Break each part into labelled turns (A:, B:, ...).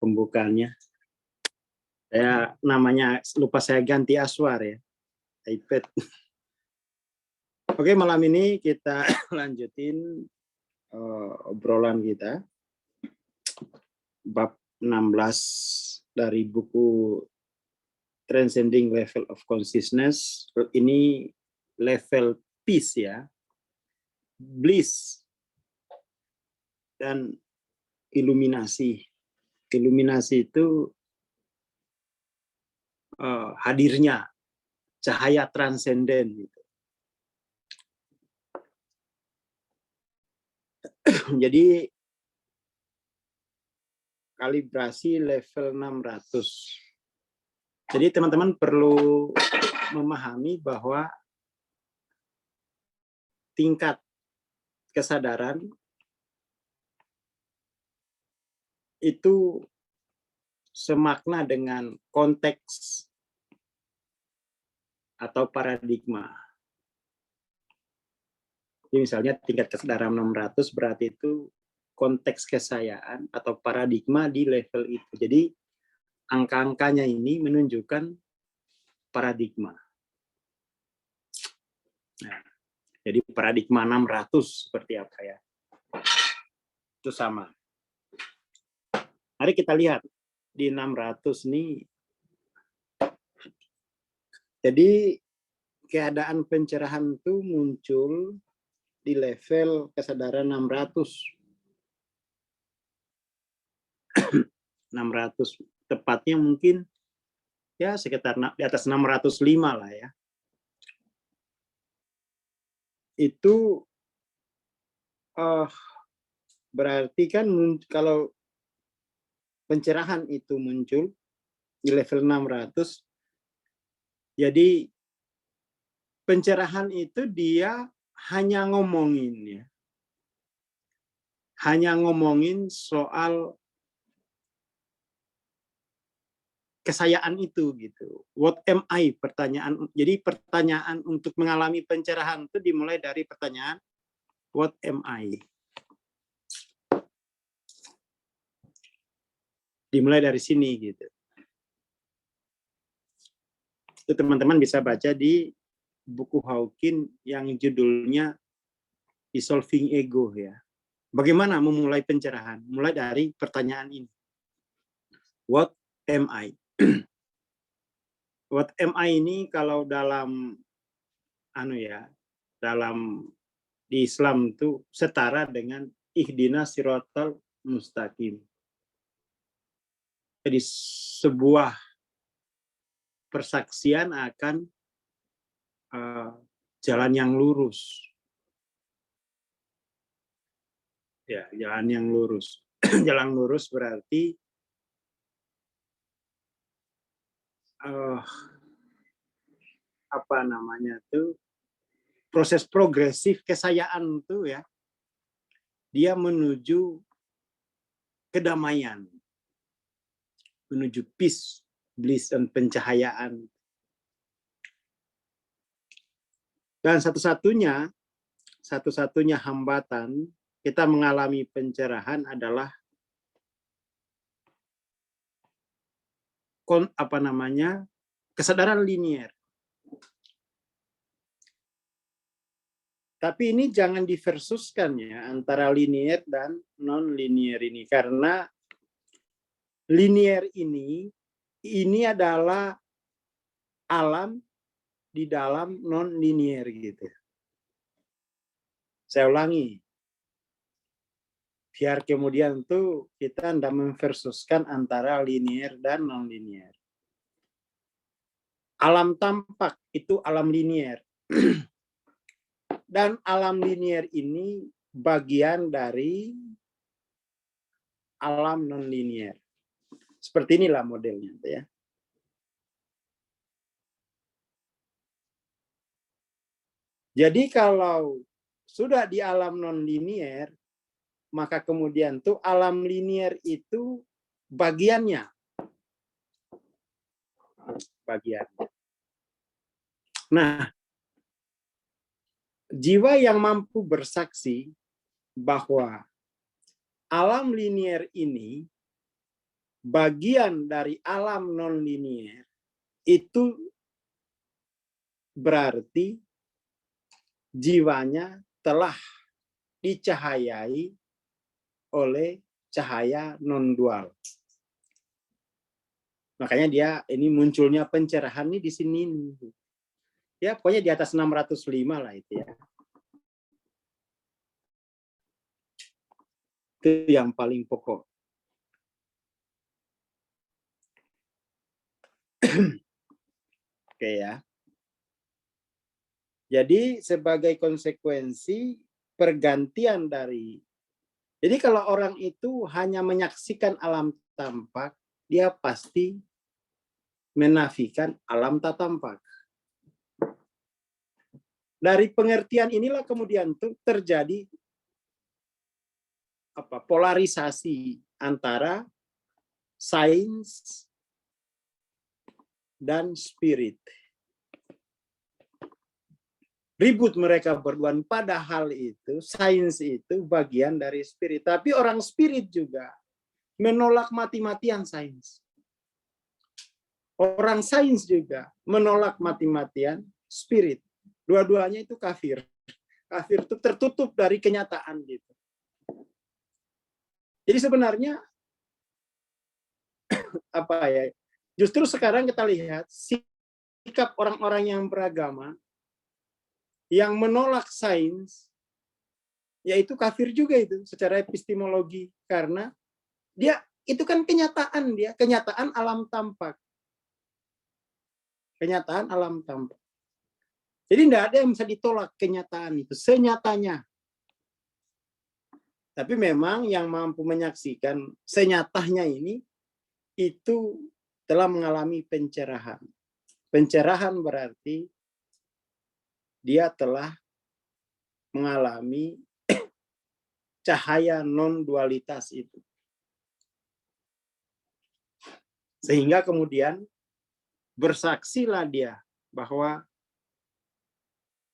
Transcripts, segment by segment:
A: pembukaannya. Saya namanya lupa saya ganti Aswar ya, iPad. Oke, malam ini kita lanjutin obrolan kita. Bab 16 dari buku Transcending Level of Consciousness. Ini level peace ya, bliss, dan iluminasi. Iluminasi itu hadirnya cahaya transenden. Gitu. Jadi kalibrasi level 600. Jadi teman-teman perlu memahami bahwa tingkat kesadaran itu semakna dengan konteks atau paradigma. Jadi misalnya tingkat kesadaran 600 berarti itu konteks kesayaan atau paradigma di level itu. Jadi angka-angkanya ini menunjukkan paradigma. Nah, jadi paradigma 600 seperti apa ya? Itu sama. Mari kita lihat di 600 nih. Jadi keadaan pencerahan itu muncul di level kesadaran 600. 600 tepatnya mungkin ya sekitar di atas 605 lah ya. Itu berarti kan kalau pencerahan itu muncul di level 600, jadi pencerahan itu dia hanya ngomongin ya. Hanya ngomongin soal kesayaan itu gitu. What am I? Pertanyaan. Jadi pertanyaan untuk mengalami pencerahan itu dimulai dari pertanyaan what am I? Dimulai dari sini gitu. Itu teman-teman bisa baca di buku Hawking yang judulnya Dissolving Ego ya. Bagaimana memulai pencerahan? Mulai dari pertanyaan ini. What am I? What am I ini kalau dalam dalam di Islam itu setara dengan ihdinas siratal mustaqim. Jadi sebuah persaksian akan jalan yang lurus. Ya, jalan yang lurus. Jalan lurus berarti proses progresif kesayaan itu ya, dia menuju kedamaian, menuju peace, bliss, dan pencahayaan. Dan satu-satunya hambatan kita mengalami pencerahan adalah kesadaran linier. Tapi ini jangan diversuskan ya antara linier dan non-linier ini, karena linier ini adalah alam di dalam non-linier gitu. Saya ulangi, biar kemudian tuh kita tidak memversuskan antara linier dan non-linier. Alam tampak itu alam linier. Dan alam linier ini bagian dari alam non-linier. Seperti inilah modelnya ya. Jadi kalau sudah di alam non-linier, maka kemudian tuh alam linier itu bagiannya. Nah, jiwa yang mampu bersaksi bahwa alam linier ini bagian dari alam non-linier, itu berarti jiwanya telah dicahayai oleh cahaya non-dual. Makanya dia ini munculnya pencerahan nih di sini. Ya, pokoknya di atas 605 lah itu ya. Itu yang paling pokok. Oke ya. Jadi sebagai konsekuensi pergantian dari, jadi kalau orang itu hanya menyaksikan alam tampak, dia pasti menafikan alam tak tampak. Dari pengertian inilah kemudian tuh terjadi polarisasi antara sains dan spirit. Ribut mereka berdua, padahal itu sains itu bagian dari spirit. Tapi orang spirit juga menolak mati-matian sains. Orang sains juga menolak mati-matian spirit. Dua-duanya itu kafir. Kafir itu tertutup dari kenyataan gitu. Jadi sebenarnya apa ya? Justru sekarang kita lihat sikap orang-orang yang beragama yang menolak sains, yaitu kafir juga itu secara epistemologi, karena dia itu kan kenyataan, dia kenyataan alam tampak, kenyataan alam tampak. Jadi tidak ada yang bisa ditolak kenyataan itu senyatanya. Tapi memang yang mampu menyaksikan senyatanya ini itu telah mengalami pencerahan. Pencerahan berarti dia telah mengalami cahaya non-dualitas itu. Sehingga kemudian bersaksilah dia bahwa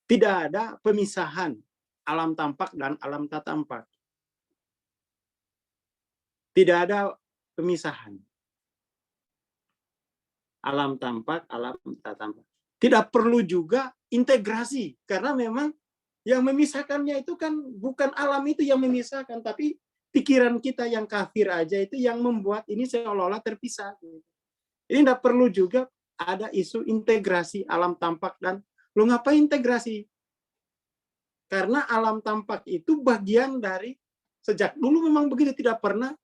A: tidak ada pemisahan alam tampak dan alam tak tampak. Tidak ada pemisahan alam tampak, alam tak tampak. Tidak perlu juga integrasi, karena memang yang memisahkannya itu kan bukan alam itu yang memisahkan, tapi pikiran kita yang kafir aja itu yang membuat ini seolah-olah terpisah. Ini tidak perlu juga ada isu integrasi alam tampak dan lo ngapain integrasi? Karena alam tampak itu bagian dari, sejak dulu memang begitu, tidak pernah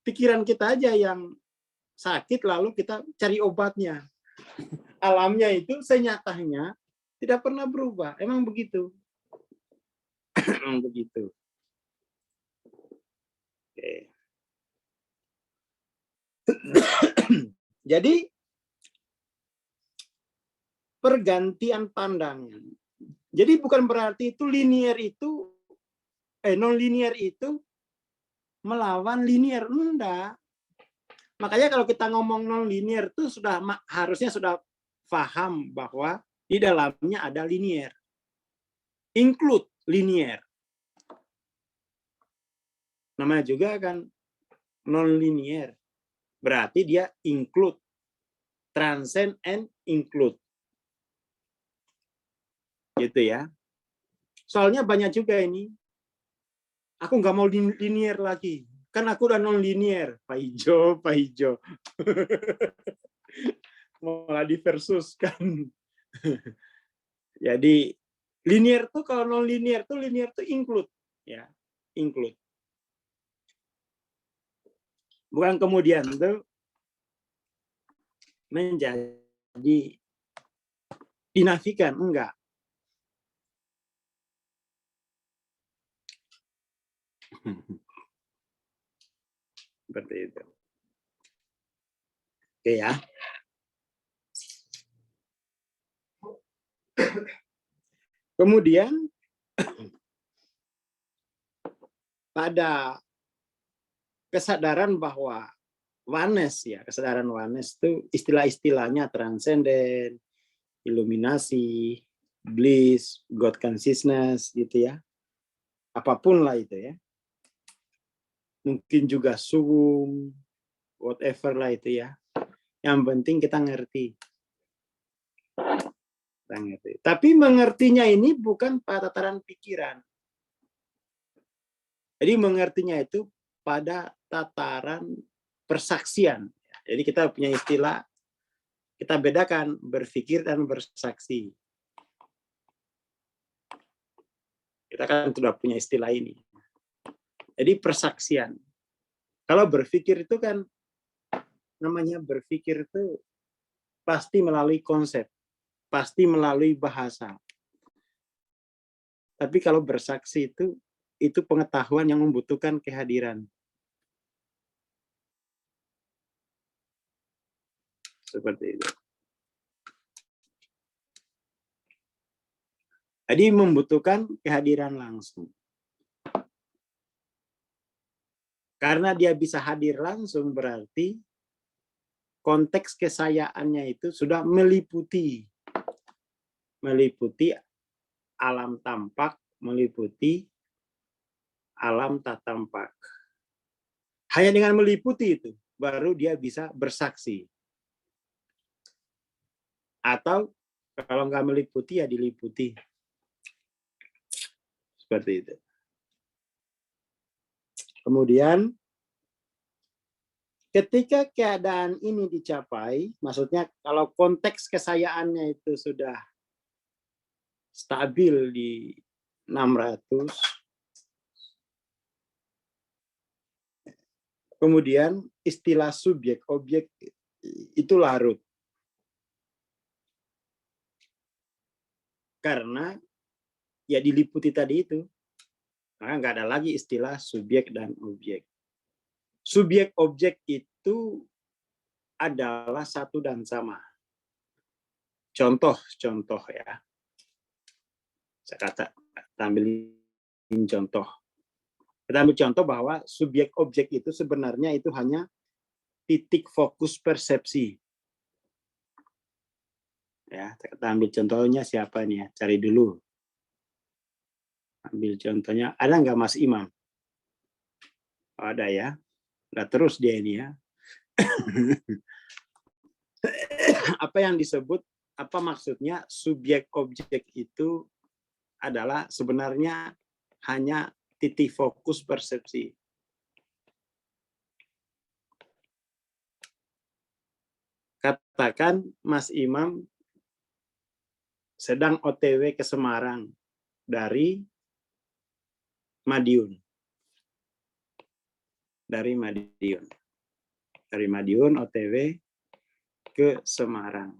A: pikiran kita aja yang sakit lalu kita cari obatnya. Alamnya itu senyatanya tidak pernah berubah. Emang begitu. Emang begitu. Oke. Jadi pergantian pandangan. Jadi bukan berarti itu linier itu non-linier itu melawan linier, enggak. Makanya kalau kita ngomong non-linier itu harusnya sudah paham bahwa di dalamnya ada linier. Include linier. Namanya juga kan non-linier. Berarti dia include, transcend and include. Gitu ya. Soalnya banyak juga ini. Aku nggak mau linier lagi. Kan aku udah non-linier. Pak Ijo. Malah diversuskan. Jadi linier tuh kalau non-linier tuh include. Ya, include. Bukan kemudian tuh menjadi dinafikan, enggak. Seperti itu. Oke ya. Kemudian pada kesadaran bahwa oneness ya, kesadaran oneness itu istilah-istilahnya transcendent, iluminasi, bliss, God consciousness gitu ya. Apapun lah itu ya. Mungkin juga sung, whatever lah itu ya. Yang penting kita ngerti. Kita ngerti. Tapi mengertinya ini bukan pada tataran pikiran. Jadi mengertinya itu pada tataran persaksian. Jadi kita punya istilah, kita bedakan berpikir dan bersaksi. Kita kan sudah punya istilah ini. Jadi persaksian. Kalau berpikir itu kan, namanya berpikir itu pasti melalui konsep, pasti melalui bahasa. Tapi kalau bersaksi itu pengetahuan yang membutuhkan kehadiran. Seperti itu. Jadi membutuhkan kehadiran langsung. Karena dia bisa hadir langsung berarti konteks kesayaannya itu sudah meliputi alam tampak, meliputi alam tak tampak. Hanya dengan meliputi itu baru dia bisa bersaksi. Atau kalau nggak meliputi ya diliputi. Seperti itu. Kemudian ketika keadaan ini dicapai, maksudnya kalau konteks kesayaannya itu sudah stabil di 600, kemudian istilah subjek objek itu larut. Karena ya diliputi tadi itu. Maka nggak ada lagi istilah subjek dan objek. Subjek objek itu adalah satu dan sama. Contoh ya. Saya ambilin contoh. Kita ambil contoh bahwa subjek objek itu sebenarnya itu hanya titik fokus persepsi. Ya, kita ambil contohnya siapa nih ya? Cari dulu. Ambil contohnya, ada nggak Mas Imam? Oh, ada ya. Nah, terus dia ini ya. Apa yang disebut, apa maksudnya subjek objek itu adalah sebenarnya hanya titik fokus persepsi. Katakan Mas Imam sedang OTW ke Semarang dari Madiun. Dari Madiun OTW ke Semarang.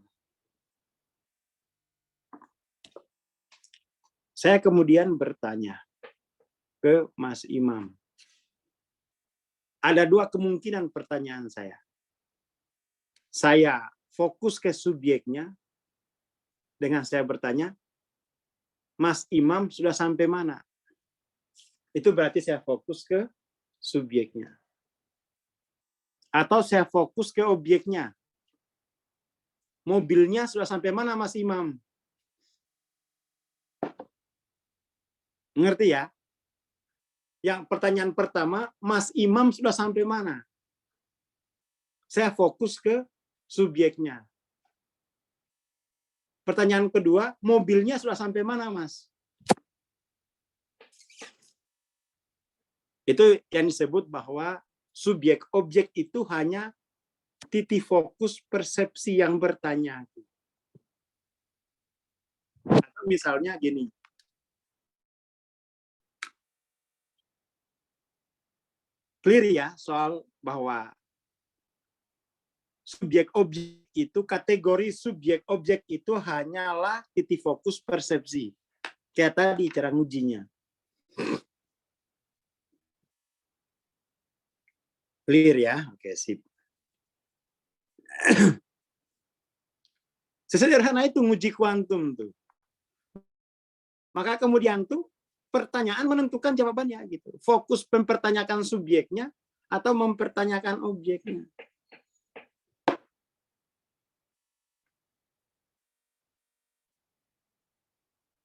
A: Saya kemudian bertanya ke Mas Imam. Ada dua kemungkinan pertanyaan saya. Saya fokus ke subjeknya dengan saya bertanya, Mas Imam sudah sampai mana? Itu berarti saya fokus ke subjeknya. Atau saya fokus ke objeknya. Mobilnya sudah sampai mana Mas Imam? Ngerti ya? Yang pertanyaan pertama, Mas Imam sudah sampai mana? Saya fokus ke subjeknya. Pertanyaan kedua, mobilnya sudah sampai mana, Mas? Itu yang disebut bahwa subjek objek itu hanya titik fokus persepsi yang bertanya. Atau misalnya gini. Clear ya soal bahwa subjek objek itu, kategori subjek objek itu hanyalah titik fokus persepsi. Kayak tadi cara ngujinya. Clear ya? Oke, sip. Sesederhana itu nguji kuantum tuh. Maka kemudian tuh pertanyaan menentukan jawabannya gitu. Fokus mempertanyakan subjeknya atau mempertanyakan objeknya.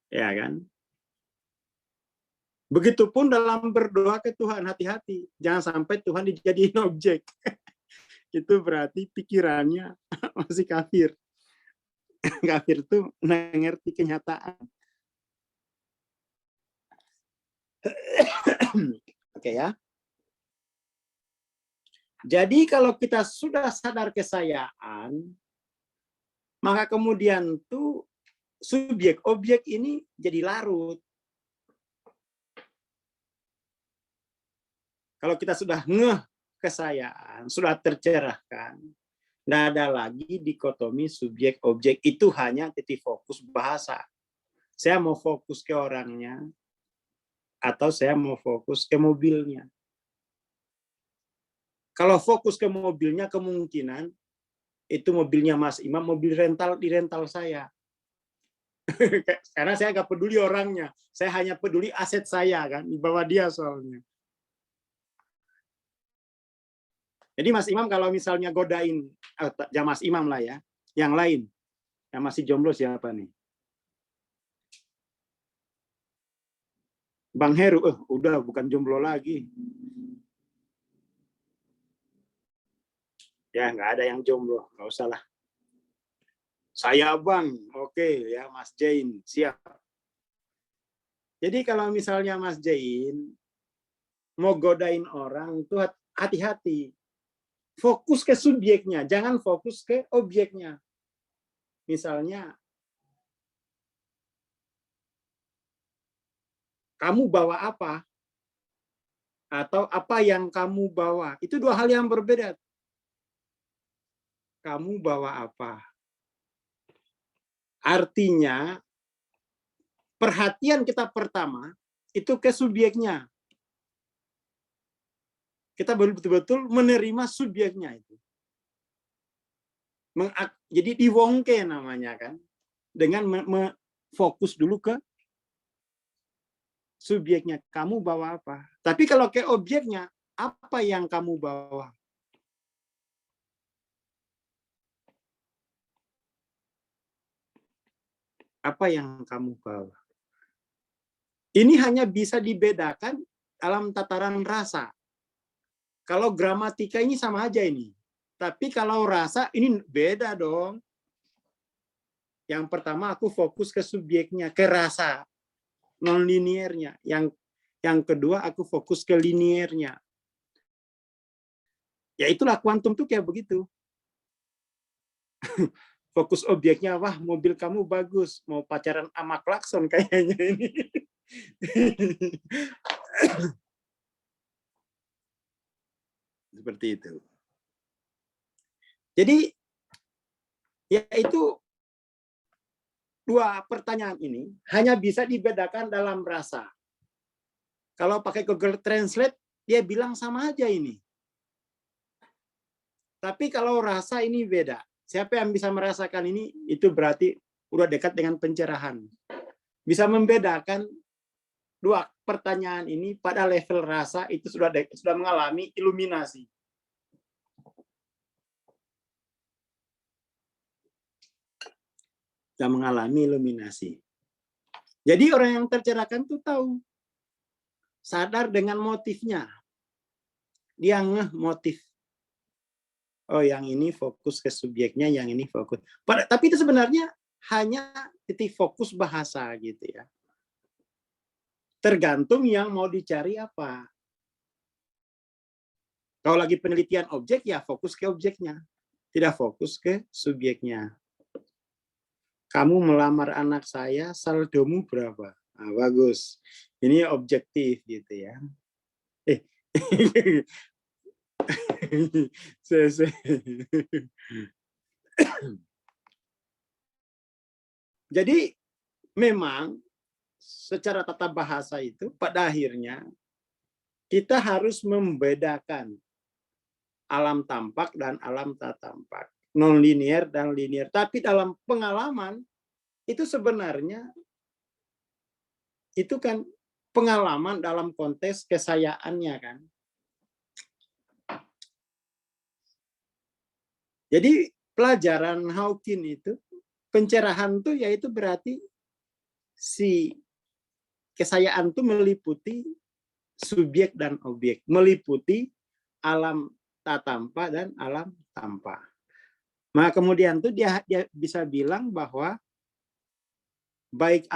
A: Ya kan? Begitupun dalam berdoa ke Tuhan, hati-hati. Jangan sampai Tuhan dijadiin objek. itu berarti pikirannya masih kafir. Kafir tuh mengerti kenyataan. Oke ya. Jadi kalau kita sudah sadar kesayaan, maka kemudian tuh subjek objek ini jadi larut. Kalau kita sudah ngeh kesayaan, sudah tercerahkan, tidak ada lagi dikotomi subjek objek, itu hanya titik fokus bahasa. Saya mau fokus ke orangnya atau saya mau fokus ke mobilnya. Kalau fokus ke mobilnya, kemungkinan itu mobilnya Mas Imam, mobil rental di rental saya. Karena saya nggak peduli orangnya, saya hanya peduli aset saya kan, di bawah dia soalnya. Jadi Mas Imam kalau misalnya godain, ya Mas Imam lah ya, yang lain, yang masih jomblo siapa nih? Bang Heru, udah bukan jomblo lagi. Ya nggak ada yang jomblo, nggak usah lah. Saya Bang, oke ya Mas Jain, siap. Jadi kalau misalnya Mas Jain mau godain orang tuh hati-hati. Fokus ke subjeknya, jangan fokus ke objeknya. Misalnya, kamu bawa apa? Atau apa yang kamu bawa? Itu dua hal yang berbeda. Kamu bawa apa? Artinya, perhatian kita pertama itu ke subjeknya. Kita baru betul-betul menerima subjeknya itu. Jadi diwongke namanya kan. Dengan fokus dulu ke subjeknya. Kamu bawa apa? Tapi kalau ke objeknya, apa yang kamu bawa? Apa yang kamu bawa? Ini hanya bisa dibedakan dalam tataran rasa. Kalau gramatika ini sama aja ini. Tapi kalau rasa ini beda dong. Yang pertama aku fokus ke subjeknya, ke rasa non-liniernya. Yang kedua aku fokus ke liniernya. Ya itulah kuantum tuh kayak begitu. Fokus objeknya, wah mobil kamu bagus, mau pacaran sama klakson kayaknya ini. Seperti itu. Jadi, ya itu dua pertanyaan ini hanya bisa dibedakan dalam rasa. Kalau pakai Google Translate, dia bilang sama aja ini. Tapi kalau rasa ini beda. Siapa yang bisa merasakan ini, itu berarti udah dekat dengan pencerahan. Bisa membedakan dua pertanyaan ini pada level rasa itu sudah mengalami iluminasi. Sudah mengalami iluminasi. Jadi orang yang tercerahkan tuh tahu. Sadar dengan motifnya. Dia ngeh motif. Oh, yang ini fokus ke subjeknya, yang ini fokus. Tapi itu sebenarnya hanya titik fokus bahasa gitu ya. Tergantung yang mau dicari apa. Kalau lagi penelitian objek, ya fokus ke objeknya. Tidak fokus ke subjeknya. Kamu melamar anak saya, saldomu berapa? Nah, bagus. Ini objektif gitu ya. Jadi memang secara tata bahasa itu pada akhirnya kita harus membedakan alam tampak dan alam tak tampak, non-linear dan linear. Tapi dalam pengalaman itu sebenarnya itu kan pengalaman dalam konteks kesayaannya kan. Jadi pelajaran Hawking itu pencerahan tuh yaitu berarti si kesayaan itu meliputi subjek dan objek, meliputi alam tak tampak dan alam sampah. Nah, kemudian tuh dia bisa bilang bahwa baik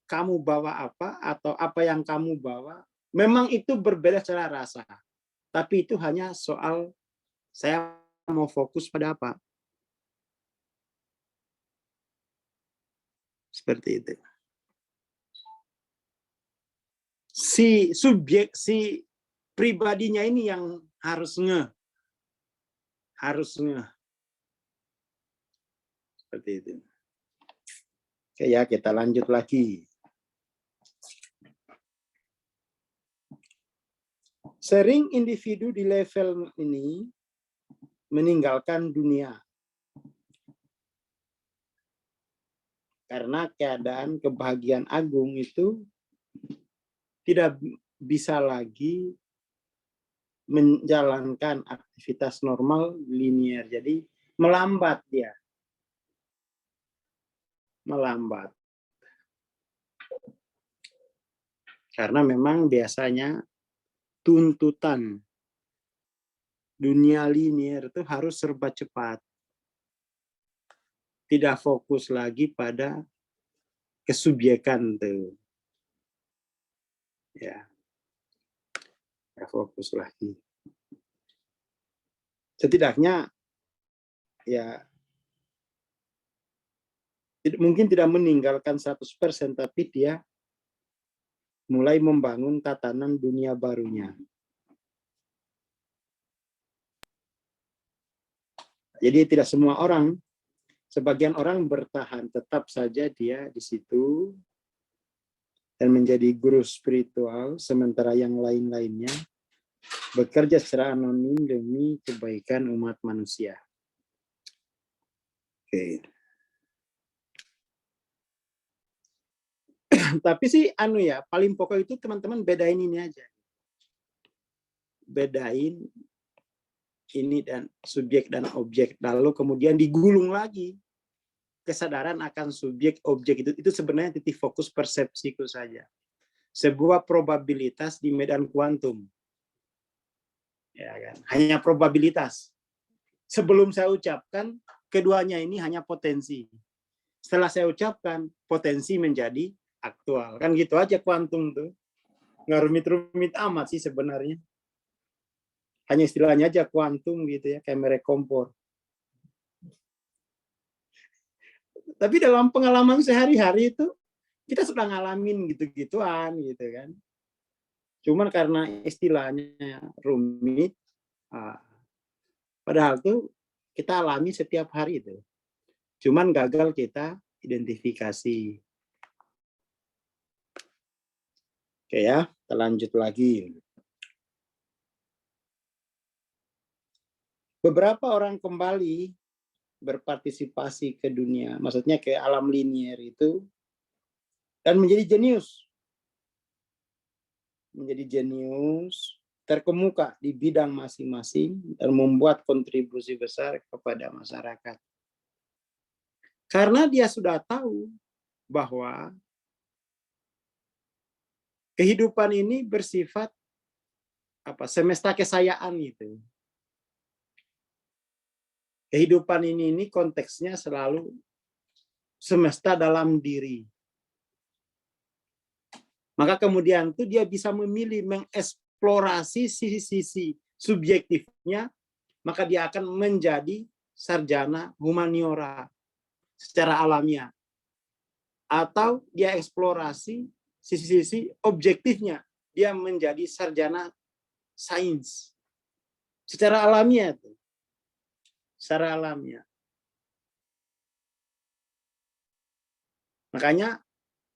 A: kamu bawa apa atau apa yang kamu bawa, memang itu berbeda secara rasa. Tapi itu hanya soal saya mau fokus pada apa. Seperti itu. Si pribadinya ini yang harus seperti itu. Oke ya, kita lanjut lagi. Sering individu di level ini meninggalkan dunia karena keadaan kebahagiaan agung itu tidak bisa lagi menjalankan aktivitas normal linear. Jadi melambat dia. Melambat. Karena memang biasanya tuntutan dunia linear itu harus serba cepat. Tidak fokus lagi pada kesubjekan tuh. Ya. Tidak fokus lagi. Setidaknya ya mungkin tidak meninggalkan 100%, tapi dia mulai membangun tatanan dunia barunya. Jadi tidak semua orang, sebagian orang bertahan, tetap saja dia di situ dan menjadi guru spiritual, sementara yang lain-lainnya bekerja secara anonim demi kebaikan umat manusia. Oke. Tapi sih paling pokok itu teman-teman bedain ini aja. Bedain ini dan subjek dan objek, lalu kemudian digulung lagi kesadaran akan subjek objek itu sebenarnya titik fokus persepsiku saja, sebuah probabilitas di medan kuantum, ya kan, hanya probabilitas. Sebelum saya ucapkan, keduanya ini hanya potensi. Setelah saya ucapkan, potensi menjadi aktual, kan gitu aja kuantum tuh, nggak rumit-rumit amat sih sebenarnya. Hanya istilahnya aja kuantum gitu ya, kayak merek kompor. Tapi dalam pengalaman sehari-hari itu kita sudah ngalamin gitu-gituan gitu kan. Cuman karena istilahnya rumit, padahal tuh kita alami setiap hari itu. Cuman gagal kita identifikasi. Oke ya, kita lanjut lagi. Beberapa orang kembali berpartisipasi ke dunia, maksudnya ke alam linier itu, dan menjadi jenius. Menjadi jenius, terkemuka di bidang masing-masing, dan membuat kontribusi besar kepada masyarakat. Karena dia sudah tahu bahwa kehidupan ini bersifat semesta kesayaan gitu. Kehidupan ini konteksnya selalu semesta dalam diri. Maka kemudian tuh dia bisa memilih mengeksplorasi sisi-sisi subjektifnya, maka dia akan menjadi sarjana humaniora secara alamiah. Atau dia eksplorasi sisi-sisi objektifnya, dia menjadi sarjana sains secara alamiah tuh. Secara alamiah. Makanya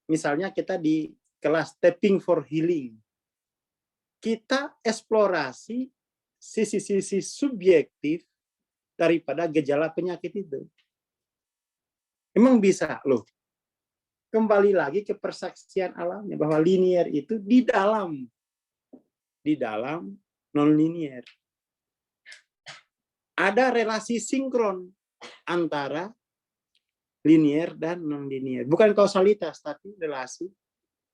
A: misalnya kita di kelas Tapping for Healing, kita eksplorasi sisi-sisi subjektif daripada gejala penyakit itu. Emang bisa loh. Kembali lagi ke persaksian alamnya bahwa linier itu di dalam non-linier. Ada relasi sinkron antara linier dan non-linier. Bukan kausalitas, tapi relasi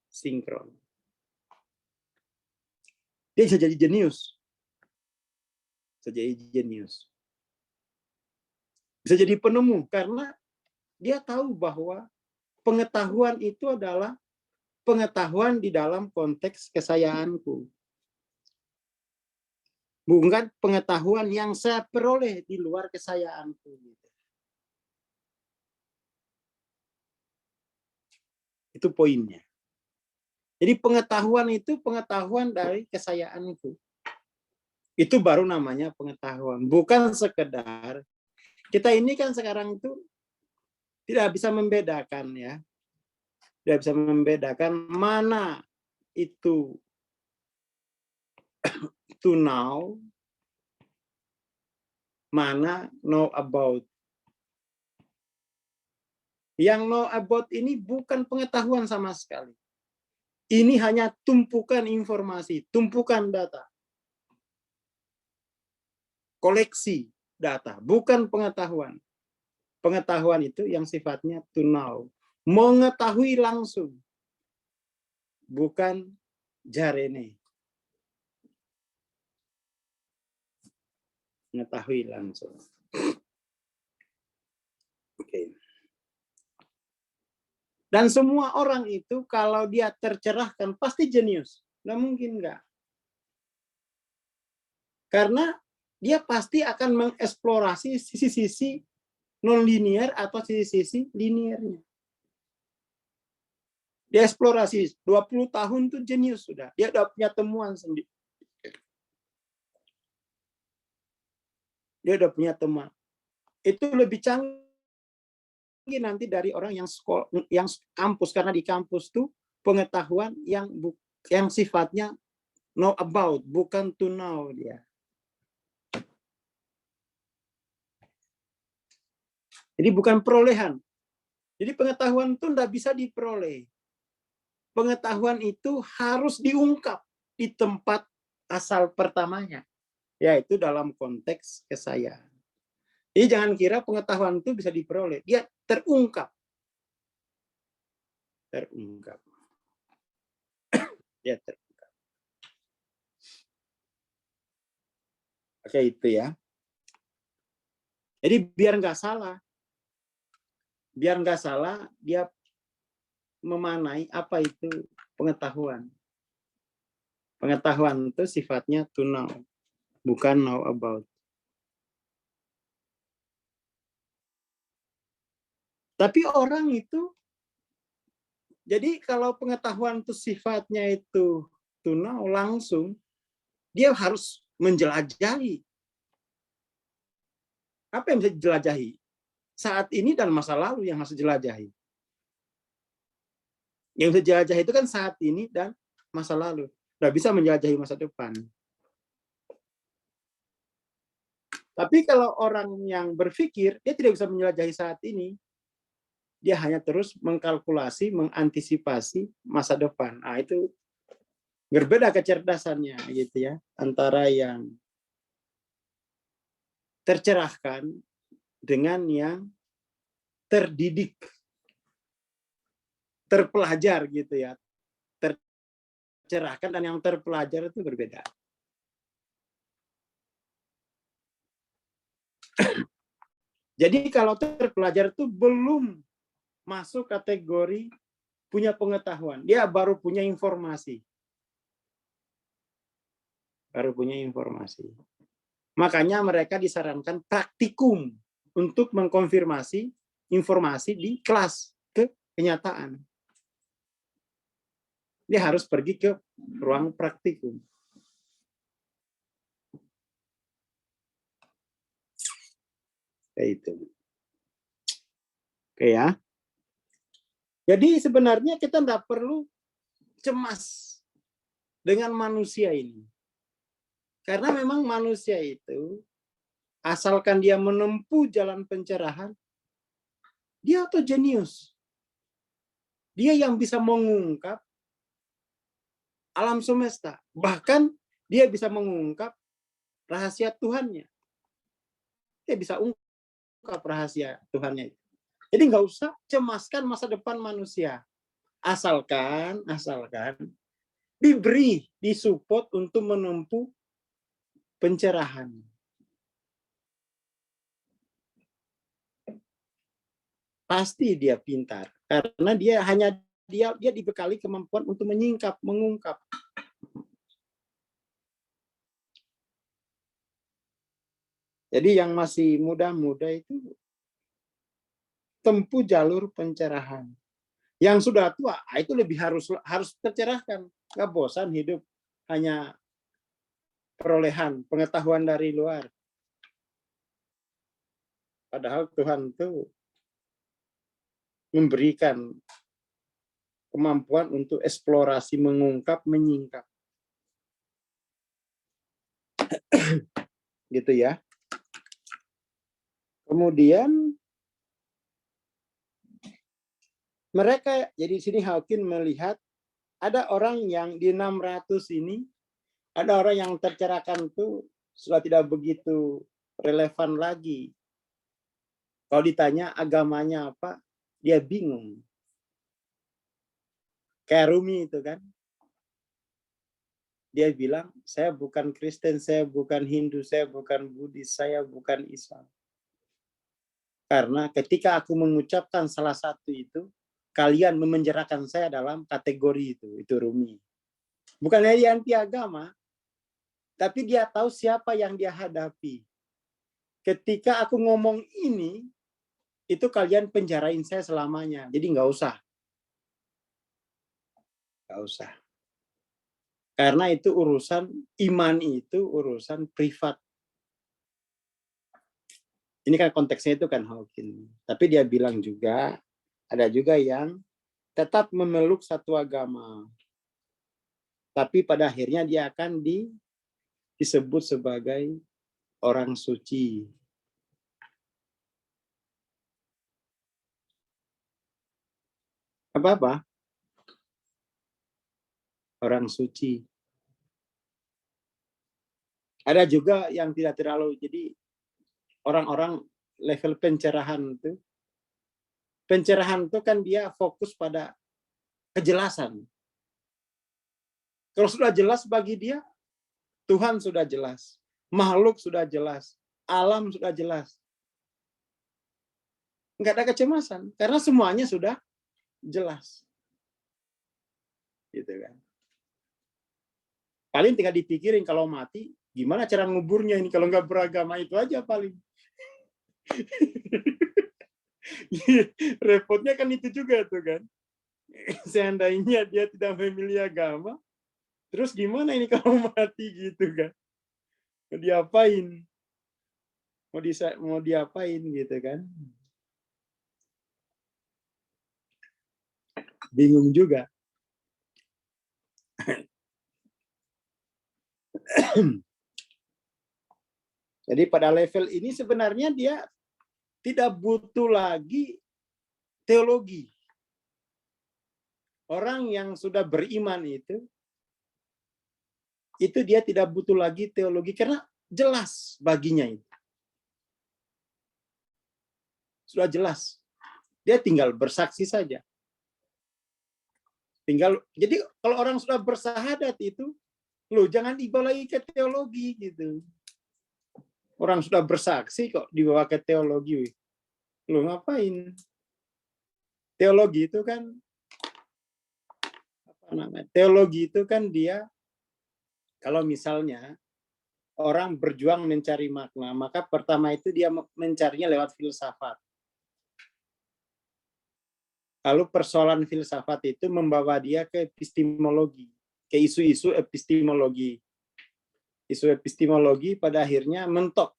A: sinkron. Dia bisa jadi jenius. Bisa jadi jenius. Bisa jadi penemu karena dia tahu bahwa pengetahuan itu adalah pengetahuan di dalam konteks kesayaanku. Bukan pengetahuan yang saya peroleh di luar kesayaanku. Itu poinnya. Jadi pengetahuan itu pengetahuan dari kesayaanku. Itu baru namanya pengetahuan. Bukan sekedar, kita ini kan sekarang itu tidak bisa membedakan ya. Tidak bisa membedakan mana itu to know, mana know about. Yang know about ini bukan pengetahuan sama sekali. Ini hanya tumpukan informasi, tumpukan data. Koleksi data, bukan pengetahuan. Pengetahuan itu yang sifatnya to know. Mengetahui langsung. Bukan jarene. Mengetahui langsung. Oke. Dan semua orang itu kalau dia tercerahkan pasti jenius. Nggak mungkin nggak. Karena dia pasti akan mengeksplorasi sisi-sisi non-linear atau sisi-sisi linearnya. Dia eksplorasi 20 tahun tuh jenius sudah. Dia udah punya temuan sendiri. Dia udah punya temuan. Itu lebih canggih nanti dari orang yang sekolah, yang kampus, karena di kampus tuh pengetahuan yang sifatnya know about, bukan to know dia. Jadi bukan perolehan. Jadi pengetahuan itu tidak bisa diperoleh. Pengetahuan itu harus diungkap di tempat asal pertamanya, yaitu dalam konteks kesayaan. Jadi jangan kira pengetahuan itu bisa diperoleh. Dia terungkap. Terungkap. Dia terungkap. Oke, itu ya. Jadi biar nggak salah. Biar nggak salah, dia memanai apa itu pengetahuan. Pengetahuan itu sifatnya to know, bukan know about. Tapi orang itu, jadi kalau pengetahuan itu sifatnya itu to know langsung, dia harus menjelajahi. Apa yang bisa dijelajahi? Saat ini dan masa lalu yang harus dijelajahi. Yang bisa dijelajahi itu kan saat ini dan masa lalu. Nggak bisa menjelajahi masa depan. Tapi kalau orang yang berpikir, dia tidak bisa menjelajahi saat ini. Dia hanya terus mengkalkulasi, mengantisipasi masa depan. Nah, itu berbeda kecerdasannya gitu ya, antara yang tercerahkan dengan yang terdidik, terpelajar gitu ya. Tercerahkan dan yang terpelajar itu berbeda. Jadi kalau terpelajar itu belum masuk kategori punya pengetahuan, dia baru punya informasi. Baru punya informasi. Makanya mereka disarankan praktikum untuk mengkonfirmasi informasi di kelas ke kenyataan. Dia harus pergi ke ruang praktikum. Kayak itu. Oke ya. Jadi sebenarnya kita tidak perlu cemas dengan manusia ini. Karena memang manusia itu, asalkan dia menempuh jalan pencerahan, dia atau jenius. Dia yang bisa mengungkap alam semesta. Bahkan dia bisa mengungkap rahasia Tuhannya. Dia bisa ungkap rahasia Tuhannya itu. Jadi nggak usah cemaskan masa depan manusia. Asalkan diberi, disupport untuk menempuh pencerahan. pasti dia pintar karena dia dibekali kemampuan untuk menyingkap, mengungkap. Jadi yang masih muda-muda itu tempuh jalur pencerahan. Yang sudah tua itu lebih harus tercerahkan. Nggak bosan hidup hanya perolehan pengetahuan dari luar. Padahal Tuhan itu memberikan kemampuan untuk eksplorasi, mengungkap, menyingkap. Gitu ya. Kemudian mereka, jadi sini Hawking melihat ada orang yang di 600 ini, ada orang yang tercerahkan itu sudah tidak begitu relevan lagi. Kalau ditanya agamanya apa, dia bingung. Kayak Rumi itu kan. Dia bilang, saya bukan Kristen, saya bukan Hindu, saya bukan Buddhis, saya bukan Islam. Karena ketika aku mengucapkan salah satu itu, kalian memenjarakan saya dalam kategori itu Rumi. Bukannya dia anti agama, tapi dia tahu siapa yang dia hadapi. Ketika aku ngomong ini, itu kalian penjarain saya selamanya. Jadi nggak usah. Nggak usah. Karena itu urusan iman, itu urusan privat. Ini kan konteksnya itu kan Hawking. Tapi dia bilang juga, ada juga yang tetap memeluk satu agama. Tapi pada akhirnya dia akan disebut sebagai orang suci. Apa-apa? Orang suci. Ada juga yang tidak terlalu, jadi orang-orang level pencerahan itu. Pencerahan itu kan dia fokus pada kejelasan. Kalau sudah jelas bagi dia, Tuhan sudah jelas. Makhluk sudah jelas. Alam sudah jelas. Nggak ada kecemasan. Karena semuanya sudah jelas. Gitu kan. Paling tinggal dipikirin kalau mati, gimana cara nguburnya ini kalau nggak beragama itu aja paling. Repotnya kan itu juga tuh kan. Seandainya dia tidak memilih agama, terus gimana ini kalau mati gitu kan? Mau diapain? Mau diapain gitu kan? Bingung juga. Jadi pada level ini sebenarnya dia tidak butuh lagi teologi. Orang yang sudah beriman itu dia tidak butuh lagi teologi karena jelas baginya itu. Sudah jelas. Dia tinggal bersaksi saja. Jadi kalau orang sudah bersahadat itu, loh jangan dibawa lagi ke teologi gitu. Orang sudah bersaksi kok dibawa ke teologi. Loh ngapain? Teologi itu kan Teologi itu kan dia kalau misalnya orang berjuang mencari makna, maka pertama itu dia mencarinya lewat filsafat. Lalu persoalan filsafat itu membawa dia ke epistemologi, ke isu-isu epistemologi. Isu epistemologi pada akhirnya mentok.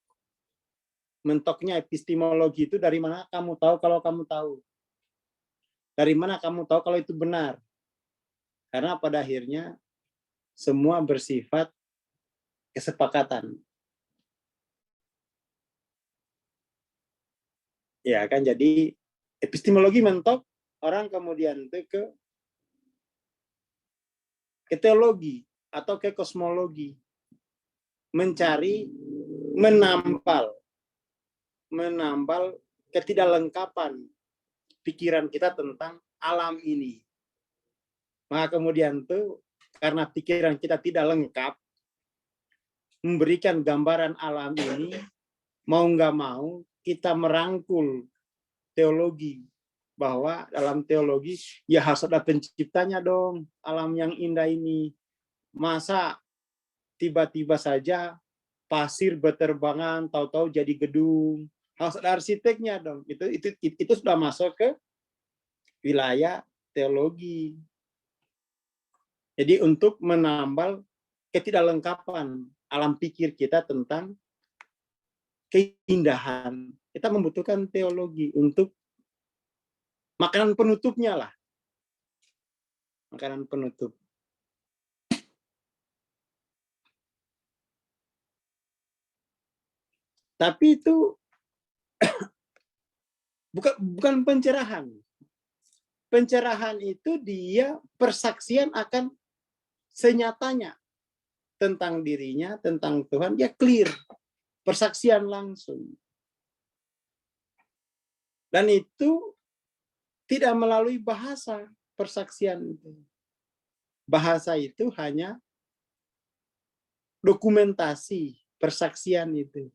A: Mentoknya epistemologi itu dari mana kamu tahu kalau kamu tahu. Dari mana kamu tahu kalau itu benar. Karena pada akhirnya semua bersifat kesepakatan. Ya kan, jadi epistemologi mentok, orang kemudian ke teologi atau ke kosmologi. Mencari, menambal ketidaklengkapan pikiran kita tentang alam ini. Maka kemudian tuh karena pikiran kita tidak lengkap, memberikan gambaran alam ini, mau nggak mau kita merangkul teologi. bahwa dalam teologi ya harus ada penciptanya dong, alam yang indah ini. Masa tiba-tiba saja pasir berterbangan, tahu-tahu jadi gedung. Harus ada arsiteknya dong. Itu sudah masuk ke wilayah teologi. Jadi untuk menambal ketidaklengkapan alam pikir kita tentang keindahan, kita membutuhkan teologi untuk makanan penutupnya lah. Makanan penutup. Tapi itu bukan pencerahan. Pencerahan itu dia persaksian akan senyatanya tentang dirinya, tentang Tuhan, ya clear. Persaksian langsung. Dan itu tidak melalui bahasa persaksian itu. Bahasa itu hanya dokumentasi persaksian itu.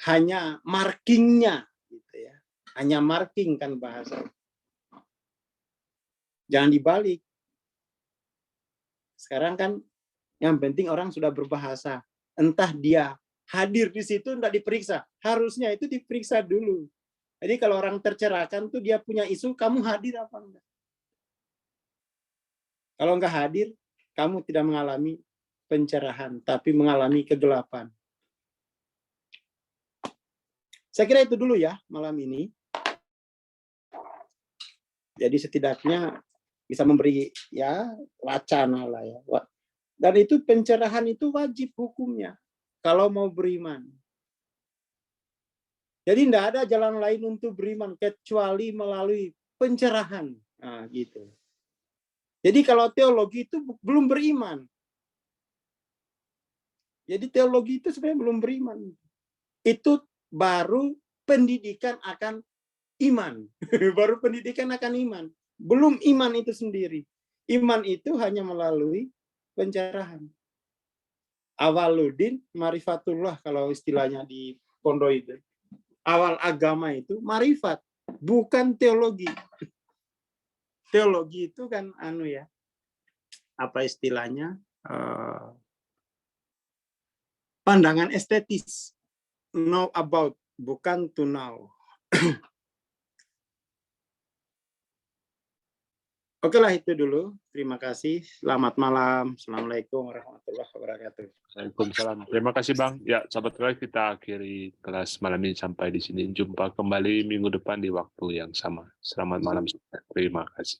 A: Hanya markingnya, gitu ya. Hanya marking kan bahasa. Jangan dibalik. Sekarang kan yang penting orang sudah berbahasa. Entah dia hadir di situ, tidak diperiksa. Harusnya itu diperiksa dulu. Jadi kalau orang tercerahkan tuh dia punya isu, kamu hadir apa enggak? Kalau enggak hadir, kamu tidak mengalami pencerahan, tapi mengalami kegelapan. Saya kira itu dulu ya malam ini. Jadi setidaknya bisa memberi ya wacana lah ya. Dan itu pencerahan itu wajib hukumnya kalau mau beriman. Jadi tidak ada jalan lain untuk beriman kecuali melalui pencerahan. Nah, gitu. Jadi kalau teologi itu belum beriman. Jadi teologi itu sebenarnya belum beriman. Itu baru pendidikan akan iman. Baru pendidikan akan iman. Belum iman itu sendiri. Iman itu hanya melalui pencerahan. Awaluddin marifatullah kalau istilahnya di pondok itu. Awal agama itu marifat, bukan teologi. Teologi itu kan apa istilahnya? Pandangan estetis. Know about, bukan to know. Oke lah itu dulu. Terima kasih. Selamat malam. Assalamualaikum warahmatullahi wabarakatuh.
B: Waalaikumsalam. Terima kasih Bang. Ya, sahabat kelas, kita akhiri kelas malam ini sampai di sini. Jumpa kembali minggu depan di waktu yang sama. Selamat malam. Terima kasih.